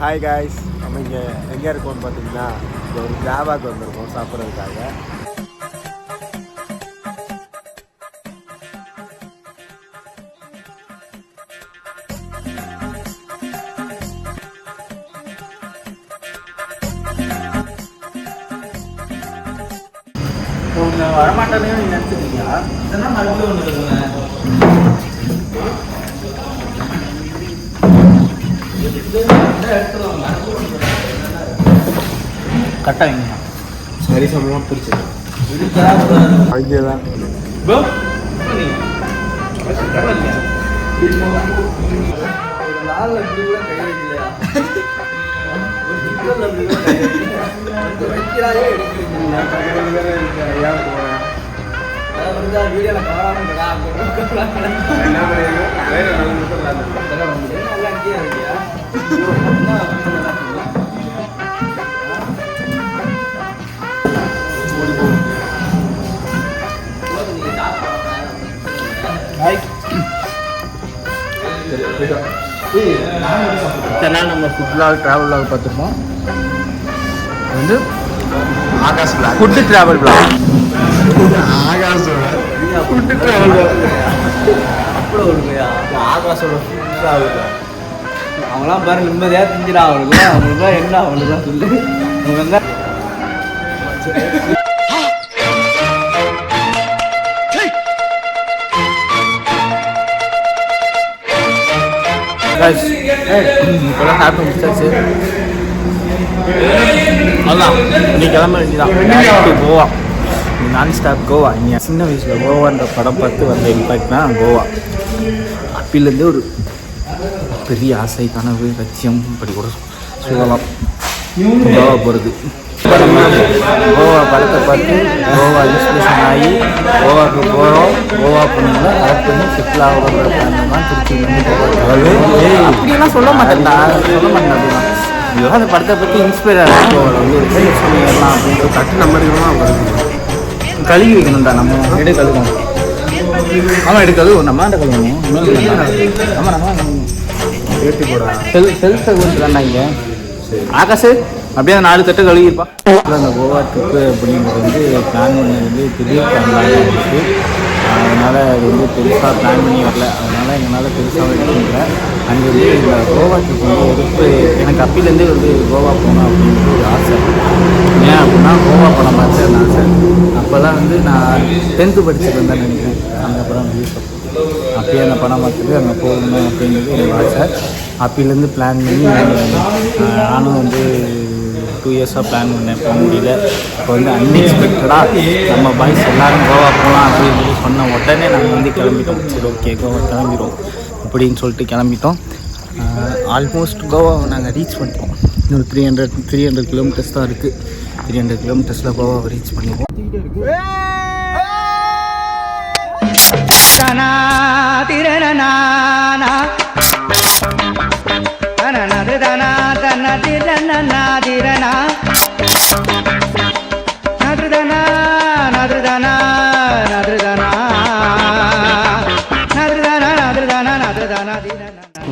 Hi guys, நம்ம இங்கே எங்கே இருக்கோம்னு பார்த்தீங்கன்னா ஒரு ஜாபாக்கு வந்திருக்கோம் சாப்பிட்றதுக்காக. வரமாட்டேன்னு நினைச்சிருக்கீங்களா? இதெல்லாம் மறுபடியும் ஒன்று இருக்குங்க. கரெக்டாக வைங்க. சரி சமமாக பிரிச்சு அங்கே தான் நம்ம ஃபுட் வ்ளாக் ட்ராவல் வ்ளாக் பார்த்துருப்போம். வந்து Akash blog food travel vlog. ஆகாஷோட ஃபுட்டு ட்ராவல் அப்படி ஒழுங்கையா ஆகாஷோட ஃபுட் ட்ராவல். அவங்களாம் பாரு நிம்மதியாக செஞ்சிடா. அவங்களுக்குலாம் என்ன அவங்களுக்குலாம் சொல்லு. அவங்க வந்து இப்போலாம் சாப்பிட்டு முடிச்சாச்சு. அதான் இன்னைக்கு கிளம்ப வேண்டியதான். கோவா நான் ஸ்டாப் கோவா. இங்கே சின்ன வயசில் கோவான்ற படம் பார்த்து வந்த இம்பேக்ட் தான் கோவா. அப்பிலேருந்து ஒரு பெரிய ஆசை, கனவு, லட்சியம் இப்படி கூட சொல்லலாம் கோவா போகிறது. கோவா படத்தை பார்த்து கோவா இன்ஸ்பிரேஷன் ஆகி கோவாவுக்கு போகிறோம். கோவா பொண்ணுங்களை கரெக்ட் பண்ணி செட்டில் ஆகிறோங்கிற பிளான் தான் திருச்சி. அப்படியெல்லாம் சொல்ல மாட்டேன்டா, சொல்ல மாட்டேன். அப்படிதான் இதெல்லாம் அந்த படத்தை பற்றி இன்ஸ்பயர் ஆகலாம். கோவாவில் வந்து ஒரு பேர் சொல்லிடலாம் அப்படின்ற கட்டு நம்ம எடுக்கணும்னா கழுவி வைக்கணும்டா. நம்ம எடு கழுவோம். ஆமாம் எடு கழுவோம். நம்ம அந்த கழுவணும். ஆமாம் நம்ம ஏற்றி போடா செல்ஃபை கொடுத்து தாண்டா இங்கே ஆகாஷ் அப்படியே 4 தட்டு கழுவிப்பா. அந்த கோவா ட்ரிப்பு அப்படிங்கிறது வந்து பிளான் பண்ணது வந்து பெரிய பிளான் இருக்குது. அதனால் அது வந்து பெருசாக பிளான் பண்ணி வரல. அதனால் எங்களால் பெருசாக எடுக்கல. அங்கே வந்து இந்த கோவா ட்ரிப் வந்து எடுத்து எனக்கு அப்பிலேருந்தே வந்து கோவா போகணும் அப்படின்ட்டு ஒரு ஆசை. ஏன் அப்படின்னா கோவா படம் பார்த்து அந்த ஆசை. அப்போல்லாம் வந்து நான் 10th படிச்சுட்டு வந்தேன் நினைக்கிறேன். அந்த படம் ரிலீஸ் அப்பயே அந்த படம் பார்த்துட்டு அங்கே போகணும் அப்படிங்கிறது எனக்கு ஆசை. அப்பிலேருந்து பிளான் பண்ணி நானும் வந்து 2 இயர்ஸாக பிளான் பண்ணேன். போக முடியல. இப்போ வந்து அன்எக்ஸ்பெக்டடாக நம்ம பாய்ஸ் எல்லோரும் கோவா போகலாம் அப்படின்னு சொல்லி சொன்ன உடனே நாங்கள் வந்து கிளம்பிட்டோம். சரி ஓகே கோவா கிளம்பிடுவோம் அப்படின்னு சொல்லிட்டு கிளம்பிட்டோம். ஆல்மோஸ்ட் கோவாவை நாங்கள் ரீச் பண்ணிட்டோம். இன்னொரு 300 கிலோமீட்டர்ஸ் தான் இருக்குது. 300 கிலோமீட்டர்ஸில் கோவாவை ரீச் பண்ணிடுவோம்.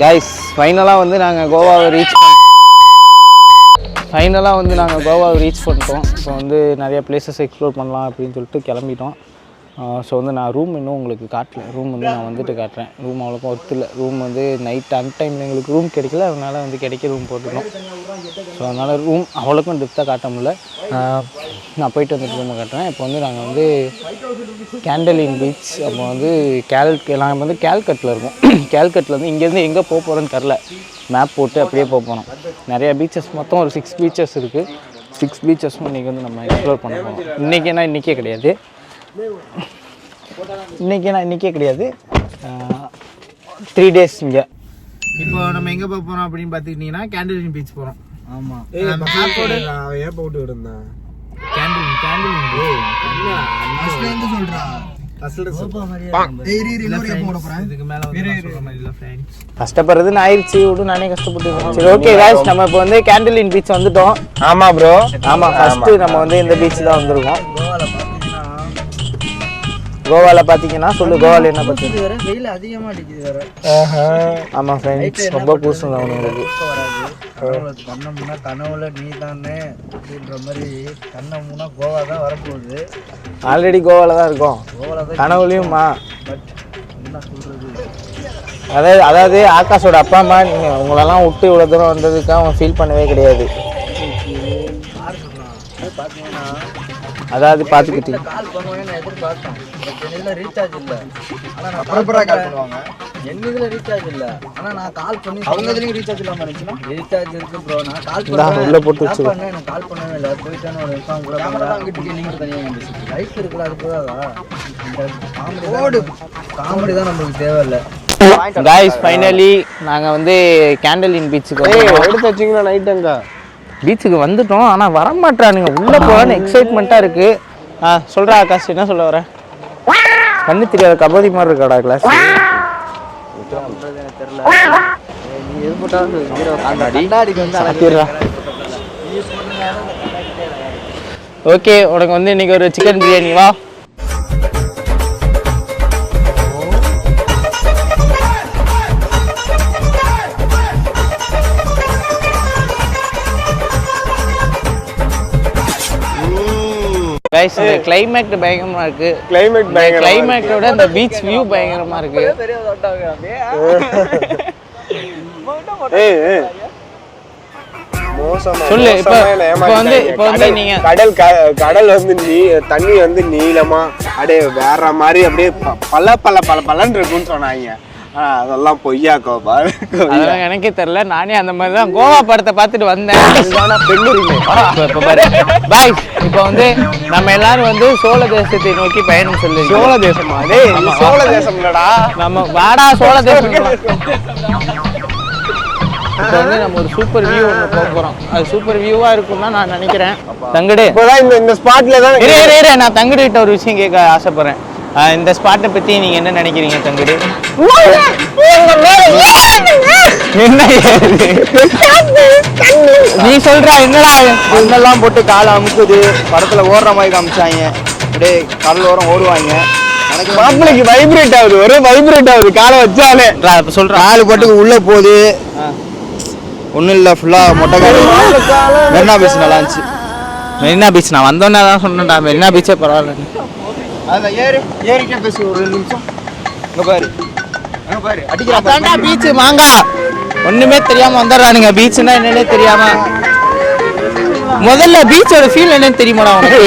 கைஸ் ஃபைனலாக வந்து நாங்கள் கோவாவை ரீச் பண்ணிட்டோம். இப்போ வந்து நிறைய பிளேசஸ் எக்ஸ்ப்ளோர் பண்ணலாம் அப்படின்னு சொல்லிட்டு கிளம்பிட்டோம். ஸோ வந்து நான் ரூம் இன்னும் உங்களுக்கு காட்டல. ரூம் வந்து நான் வந்துட்டு காட்டுறேன். ரூம் அவ்வளோக்கும் ஒர்த் இல்லை. ரூம் வந்து நைட் டைமில் எங்களுக்கு ரூம் கிடைக்கல. அதனால் வந்து கிடைக்க ரூம் போட்டுட்டோம். ஸோ அதனால் ரூம் அவ்வளோக்கும் டெப்த்தாக காட்ட முடியல. நான் போயிட்டு வந்துட்டு ரூமை காட்டுறேன். இப்போ வந்து நாங்கள் வந்து கேண்டலின் பீச், அப்போ வந்து நாங்கள் வந்து கேல்கட்டில் இருக்கோம். கேல்கட்டில் வந்து இங்கேருந்து எங்கே போக போகிறோன்னு தெரில. மேப் போட்டு அப்படியே போக போனோம். நிறையா பீச்சஸ், மொத்தம் ஒரு 6 பீச்சஸ் இருக்குது. 6 பீச்சஸும் இன்றைக்கி வந்து நம்ம எக்ஸ்ப்ளோர் பண்ண போகிறோம். இன்றைக்கே கிடையாது. 3 டேஸ் இங்கே. இப்போ நம்ம எங்கே போக போகிறோம் அப்படின்னு பார்த்துக்கிட்டிங்கன்னா கேண்டலின் பீச் போகிறோம். ஆமாம் ஏன் போட்டு விடுந்தேன் கஷ்டப்படுறதுன்னு ஆயிடுச்சு. விடு, நானே கஷ்டப்பட்டு. சரி ஓகே காய்ஸ், நம்ம இப்போ வந்து கேண்டலின் பீச் வந்துட்டோம். ஆமா ப்ரோ, ஆமா ஃபர்ஸ்ட் நம்ம வந்து இந்த பீச் தான் வந்திருக்கோம். கோவாவில் பார்த்தீங்கன்னா சொல்லு, கோவாவில் என்ன பற்றி? வெயில் அதிகமாக அடிக்குது வேற. ஆமாம் ஃப்ரெண்ட்ஸ், ரொம்ப கூசுங்க அவனுங்களுக்கு. கண்ணை முன்னா கனவுல நீ தானே அப்படின்ற மாதிரி கண்ணை முன்னா கோவா தான் வரப்போகுது. ஆல்ரெடி கோவாவில் தான் இருக்கோம், கோவாவில் தான் கனவுலையும்மா. பட் என்ன சொல்கிறது, அதாவது ஆகாஷோட அப்பா அம்மா நீங்கள் உங்களெல்லாம் விட்டு இவ்வளோ தூரம் வந்ததுக்கு அவங்க ஃபீல் பண்ணவே கிடையாது. பார்த்தீங்கன்னா அதாவது பார்த்துக்கிட்டீங்க கால் பண்ணுவேன்னு நான் எதிர்பார்த்தேன். என்னில் ரீசார்ஜ் இல்லை, ஆனால் நான் அப்புறம் கால் பண்ணுவாங்க. எங்கள் இதில் ரீசார்ஜ் இல்லை, ஆனால் நான் கால் பண்ணி அவங்க இதுலேயும் ரீசார்ஜ் இல்லாமல் இருந்துச்சுன்னா ரீசார்ஜ் இருக்கு ப்ரோ. நான் கால் உள்ளே போட்டு வச்சு பண்ணேன், எனக்கு கால் பண்ணவே இல்லை. போயிட்டான்னு ஒரு விஷயம் கூட அங்கிட்டு நீங்கள் தனியாக லைஃப் இருக்குல்ல, அது போதாதா? காமெடி தான் நம்மளுக்கு தேவையில்லை. காய்ஸ் ஃபைனலி நாங்கள் வந்து கேண்டலின் பீச்சுக்கு எடுத்து வச்சிங்கன்னா நைட்டுங்க பீச்சுக்கு வந்துட்டோம். ஆனால் வரமாட்டானுங்க, உள்ளே போகலான்னு எக்ஸைட்மெண்ட்டாக இருக்குது. சொல்கிறா ஆகாஷ், என்ன சொல்ல வர? கண்ணு தெரியாத கபடி மாதிரி இருக்காடா கிளாஸ். ஓகே, உனக்கு வந்து இன்னைக்கு ஒரு சிக்கன் பிரியாணி வா. கைஸ், இந்த கிளைமேட் பயங்கரமா இருக்கு. கிளைமேட்டோட இந்த பீச் வியூ பயங்கரமா இருக்கு. சொல்லு, இப்போ வந்து நீங்க கடல் வந்து தண்ணி வந்து நீளமா அப்படியே வேற மாதிரி அப்படியே பல்லன்னு இருக்குன்னு சொன்னாங்க. அதெல்லாம் பொய்யா கோபா, அதெல்லாம் எனக்கே தெரியல. நானே அந்த மாதிரி தான் கோவா படத்தை பார்த்துட்டு வந்தேன். பாய், இப்போ வந்து நம்ம எல்லாரும் வந்து சோழ தேசத்தை நோக்கி பயணம் சொல்லி. சோழ தேசமா? சோழ தேசம் இல்லடா, நம்ம வாடா சோழ தேசம். இப்போ வந்து நம்ம ஒரு சூப்பர் வியூ ஒன்று போக போகிறோம். அது சூப்பர் வியூவா இருக்கும்னு தான் நான் நினைக்கிறேன். தங்கடு இந்த ஸ்பாட்ல தான் நான் தங்கடு கிட்ட ஒரு விஷயம் கேட்க ஆசைப்படுறேன். இந்த ஸ்பாட்டை பத்தி நீங்க என்ன நினைக்கிறீங்க தங்கடு? என்ன நீ சொல்ற? என்னடா மண்ணெல்லாம் போட்டு காலை அமுக்குது, படத்துல ஓடுற மாதிரி காமிச்சாங்க. அப்படியே கடல் ஓரம் ஓடுவாங்க. மாப்பிளைக்கு வைப்ரேட் ஆகுது, ஒரே வைப்ரேட் ஆகுது காலை வச்சாலே. சொல்றேன், 4 பாட்டுக்கு உள்ள போகுது. ஒன்றும் இல்லை, ஃபுல்லாக மொட்டை காடு. மெரினா பீச் நல்லா இருந்துச்சு. மெரினா பீச் நான் வந்தோன்னே தான் சொன்னேன்டா, மெரினா பீச்சே பரவாயில்ல. அதான் ஏறிட்டே பேசு ஒரு 2 நிமிஷம். இங்கே பாரு அடிக்கிறா பீச் மாங்கா. ஒண்ணுமே தெரியாம வந்துடுறானுங்க, பீச்னா என்னன்னே தெரியாம. முதல்ல பீச்சோட ஃபீல் என்னன்னு தெரியுமாடா உனக்கு?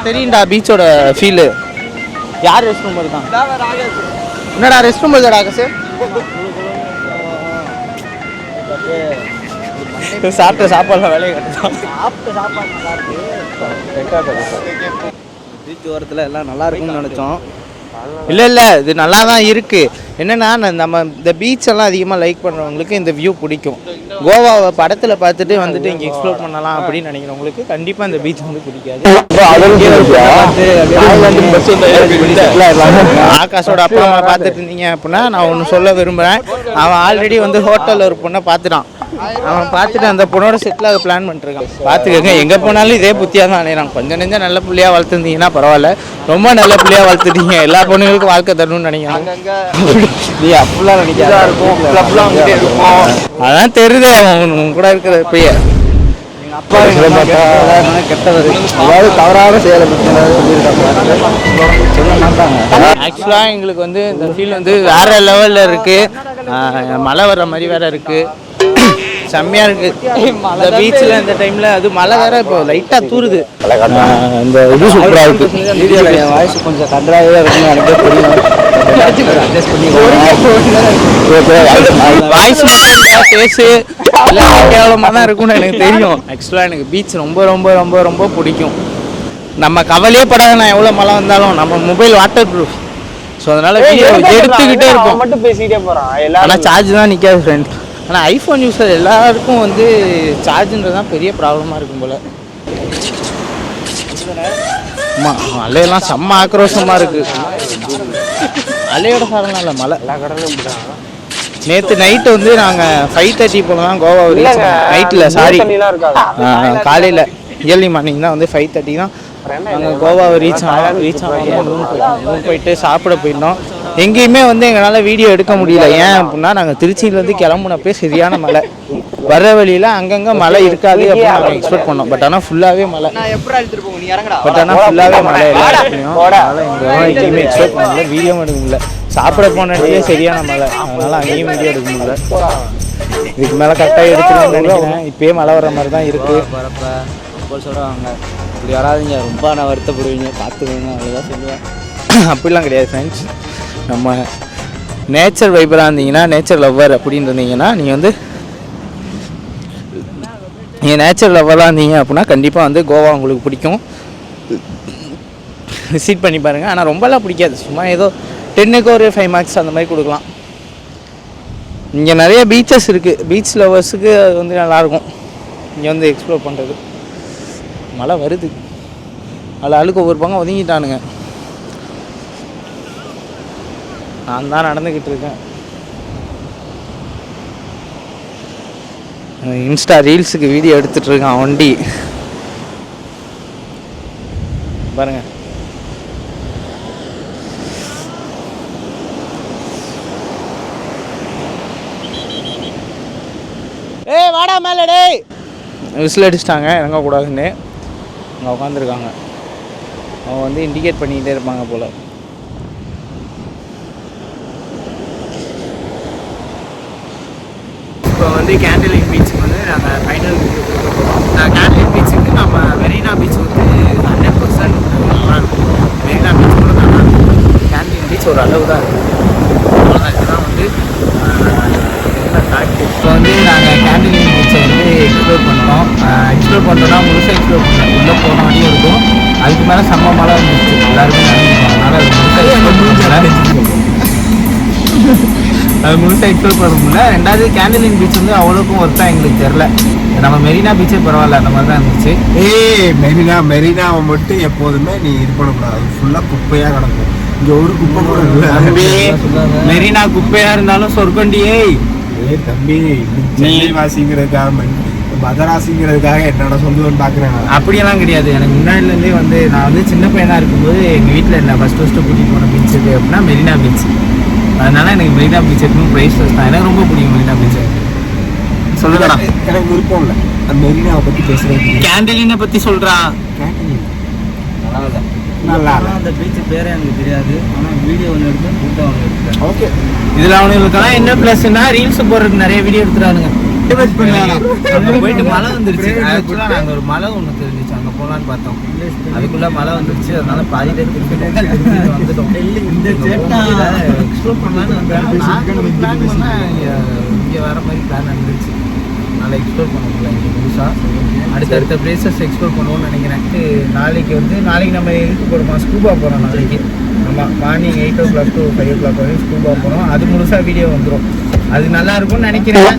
தெரியும்டா பீச்சோட ஃபீல். யார் ரெஸ்ட் ரூம் இருக்கான்? என்னடா ரெஸ்ட் ரூம் இருக்குடா ஆகாஷ்? சாப்பிட்ட சாப்பாடுலாம் வேலையை கட்டுதான். பீச் ஓரத்தில் எல்லாம் நல்லா இருக்கும்னு நினச்சோம். இல்லை இது நல்லா தான் இருக்குது. என்னென்னா நம்ம இந்த பீச்செல்லாம் அதிகமாக லைக் பண்ணுறவங்களுக்கு இந்த வியூ பிடிக்கும். கோவாவை படத்தில் பார்த்துட்டு வந்துட்டு இங்கே எக்ஸ்ப்ளோர் பண்ணலாம் அப்படின்னு நினைக்கிறவங்களுக்கு கண்டிப்பாக இந்த பீச் வந்து பிடிக்காது. ஆகாஷோட அப்பா அம்மா பார்த்துட்டு இருந்தீங்க அப்படின்னா நான் ஒன்று சொல்ல விரும்புகிறேன். அவன் ஆல்ரெடி வந்து ஹோட்டலில் ஒரு பொண்ணை பார்த்துட்டான். அவன் பார்த்துட்டு அந்த பொண்ணோட செட்டில் ஆக பிளான் பண்ணிருக்கான். பார்த்துக்கங்க, எங்கே போனாலும் இதே புத்தியாக தான் அணையிறான். கொஞ்சம் நெஞ்சம் நல்ல பிள்ளையாக வளர்த்துருந்தீங்கன்னா பரவாயில்ல, ரொம்ப நல்ல பிள்ளையாக வளர்த்துட்டீங்க. எல்லா பொண்ணுங்களுக்கும் வாழ்க்கை தரணும்னு நினைக்கிறாங்க. நீ அப்படிலாம் நினைக்காத இருக்கும், அதான் தெரியுது அவன் கூட இருக்கிற பைய. அப்பா கெட்டவர், அதாவது தவறாக செயலை ஆக்சுவலாக எங்களுக்கு வந்து இந்த ஃபீல் வந்து வேற லெவலில் இருக்குது. மழை வர்ற மாதிரி வேற இருக்குது, செம்மையா இருக்கு. இந்த பீச்சில் இந்த டைம்ல அது மழை வேற இப்போ லைட்டா தூருது. இந்த இது சூப்பரா இருக்கு. வாய்ஸ் கொஞ்சம் கன்றாவே இருக்குன்னு எனக்கு தெரியும். வாய்ஸ் பேசு எல்லாம் கேவலமாக தான் இருக்கும்னு எனக்கு தெரியும். ஆக்சுவலாக எனக்கு பீச் ரொம்ப ரொம்ப ரொம்ப ரொம்ப பிடிக்கும். நம்ம கவலையே படாத, நான் எவ்வளோ மழை வந்தாலும் நம்ம மொபைல் வாட்டர் ப்ரூஃப். ஸோ அதனால வீடியோ எடுத்துக்கிட்டே இருப்போம். மட்டும் பேசிக்கிட்டே போகிறான், ஆனால் சார்ஜ் தான் நிற்காது ஃப்ரெண்ட். ஆனால் ஐஃபோன் யூஸர் எல்லாருக்கும் வந்து சார்ஜுன்றது தான் பெரிய ப்ராப்ளமாக இருக்கும் போல். ஆமாம், அலையெல்லாம் செம்ம ஆக்ரோஷமாக இருக்குது. அலையோட காரணம் இல்லை, மழை எல்லா கடலும். நேற்று நைட்டு வந்து நாங்கள் 5:30 போல தான் கோவா நைட்டில், சாரி காலையில் ஏர்லி மார்னிங் தான் வந்து 5:30 தான் நாங்கள் கோவாவை ரீச் ஆனோம் ரூம் போயிட்டு சாப்பிட போயிருந்தோம். எங்கேயுமே வந்து எங்களால் வீடியோ எடுக்க முடியல. ஏன் அப்படின்னா நாங்கள் திருச்சியிலேருந்து கிளம்புனப்பே சரியான மழை. வர வழியில் அங்கங்கே மழை இருக்காது அப்படின்னு நாங்கள் எக்ஸ்பெக்ட் பண்ணோம். பட் ஆனால் ஃபுல்லாகவே மழை. பட் ஆனால் ஃபுல்லாகவே மழை எல்லா இடத்துலையும். அதனால் எங்கேயுமே எக்ஸ்பெக்ட் பண்ணல, வீடியோவும் எடுக்க முடியல. சாப்பிட போன இடத்துலேயே சரியான மழை, அதனால் அங்கேயும் வீடியோ எடுக்க முடியல. இதுக்கு மேலே கரெக்டாக எடுக்கணும்னு நினைக்கிறேன். இப்போயே மழை வர மாதிரி தான் இருக்குது. ரொம்ப சொல்லுவாங்க, இப்படி வராதிங்க, ரொம்ப நான் வருத்தப்படுவீங்க, பார்த்துக்கோங்க, அவ்வளோதான் சொல்லுவேன். அப்படிலாம் கிடையாது ஃப்ரெண்ட்ஸ். நம்ம நேச்சர் வைபராக இருந்தீங்கன்னா, நேச்சர் லவ்வர் அப்படின்னு இருந்தீங்கன்னா, நீங்கள் நேச்சர் லவ்வராக இருந்தீங்க அப்படின்னா கண்டிப்பாக வந்து கோவா உங்களுக்கு பிடிக்கும். விசிட் பண்ணி பாருங்கள். ஆனால் ரொம்பலாம் பிடிக்காது, சும்மா ஏதோ 10க்கு ஒரு 5 மார்க்ஸ் அந்த மாதிரி கொடுக்கலாம். இங்கே நிறைய பீச்சஸ் இருக்குது. பீச் லவர்ஸுக்கு அது வந்து நல்லாயிருக்கும் இங்கே வந்து எக்ஸ்ப்ளோர் பண்ணுறது. மழை வருது, அதில் அழுக்கு ஒவ்வொரு பக்கம் ஒதுங்கிட்டானுங்க. நான் தான் நடந்துக்கிட்டு இருக்கேன். இன்ஸ்டா ரீல்ஸுக்கு வீடியோ எடுத்துகிட்டு இருக்கான் வண்டி பாருங்க. ஏய் வாடா மேலே டேய். விசில் அடிச்சிட்டாங்க இறங்கக்கூடாதுன்னு. அங்கே உட்காந்துருக்காங்க. அவங்க வந்து இண்டிகேட் பண்ணிக்கிட்டே இருப்பாங்க போல். இப்போ வந்து கேண்டலின் பீச்சுக்கு வந்து நாங்கள் ஃபைனல் வீடியோ கொடுக்க போகிறோம். கேண்டலின் பீச்சுக்கு நம்ம மெரினா பீச் வந்து 100% நல்லா இருக்கும். மெரினா பீச் கூட நல்லா இருக்கும். கேண்டலின் பீச் ஒரு அளவு தான் இருக்குது. இதுதான் வந்து இப்போ வந்து நாங்கள் கேண்டலின் பீச்சை வந்து எக்ஸ்ப்ளோர் பண்ணுறோம். எக்ஸ்ப்ளோர் பண்ணுறோன்னா முழுசாக எக்ஸ்ப்ளோர் பண்ணோம். உள்ளே போன வழியும் இருக்கும். அதுக்கு மேலே செம்ம மழை இருந்துச்சு. எல்லாருமே நடந்துருக்கோம். அதனால் அது முழுசாக எக்ஸ்ப்ளோர் பண்ண முடியல. ரெண்டாவது கேண்டலின் பீச் வந்து அவ்வளோக்கும் ஒர்த்தாக எங்களுக்கு தெரில. நம்ம மெரினா பீச்சே பரவாயில்ல, அந்த மாதிரி தான் இருந்துச்சு. மெரினாவை மட்டும் எப்போதுமே நீ இது பண்ணக்கூடாது, ஃபுல்லாக குப்பையாக கிடக்கும். இங்கே ஒரு குப்பை கூட இல்லை. மெரினா குப்பையாக இருந்தாலும் சொர்க்கண்டியே. தம்பி நீ வாசிங்கிறதுக்காக மதராசிங்கிறதுக்காக என்னோட சொல்லுவேன்னு பார்க்குறேன். அப்படியெல்லாம் கிடையாது. எனக்கு முன்னாடிலேருந்தே வந்து நான் வந்து சின்ன பையனாக இருக்கும்போது எங்கள் வீட்டில் என்ன ஃபஸ்ட்டு கூட்டிகிட்டு போன பீச் இருக்குது அப்படின்னா மெரினா பீச். அதனால எனக்கு மெரினா பீச் எப்பவும் ப்ரைஸ்லெஸ் தான். எனக்கு ரொம்ப பிடிக்கும் மெரினா பீச். சொல்லுங்கடா. எனக்கு விருப்பம் இல்லை அந்த மெரினாவை பற்றி பேசுகிறது. கேண்டலினை பற்றி சொல்கிறான். நல்லா அந்த பீச்சு பேரே எனக்கு தெரியாது. ஆனால் வீடியோ ஒன்று எடுத்து ஃபோட்டோ ஒன்று எடுத்துட்டேன். ஓகே, இதில் அவனுங்களுக்கெல்லாம் என்ன ப்ளஸ்ன்னா ரீல்ஸ் போடுறதுக்கு நிறைய வீடியோ எடுத்துறானுங்க. அங்கே போயிட்டு மழை வந்துருச்சு. ஆக்சுவலாக நாங்கள் ஒரு மழை ஒன்று தெரிஞ்சிச்சு, அங்கே போகலான்னு பார்த்தோம். அதுக்குள்ளே மழை வந்துருச்சு. அதனால பாதி பேர் வந்துட்டோம். இந்த எக்ஸ்ப்ளோர் பண்ணலான்னு பிளான் பண்ணால் இங்கே வர மாதிரி பிளான் வந்துருச்சு. அதனால் எக்ஸ்ப்ளோர் பண்ண முடியல இங்கே புதுசாக. அடுத்தடுத்த பிளேசஸ் எக்ஸ்ப்ளோர் பண்ணுவோம்னு நினைக்கிறேன். நாளைக்கு நம்ம இதுக்கு போகிறோமா, ஸ்கூபா போகிறோம் நாளைக்கு. ஆமாம், மார்னிங் 8 o'clock to 5 o'clock வரையும் ஸ்கூபா போகிறோம். அது முழுசாக வீடியோ வந்துடும். அது நல்லாயிருக்கும்னு நினைக்கிறேன்.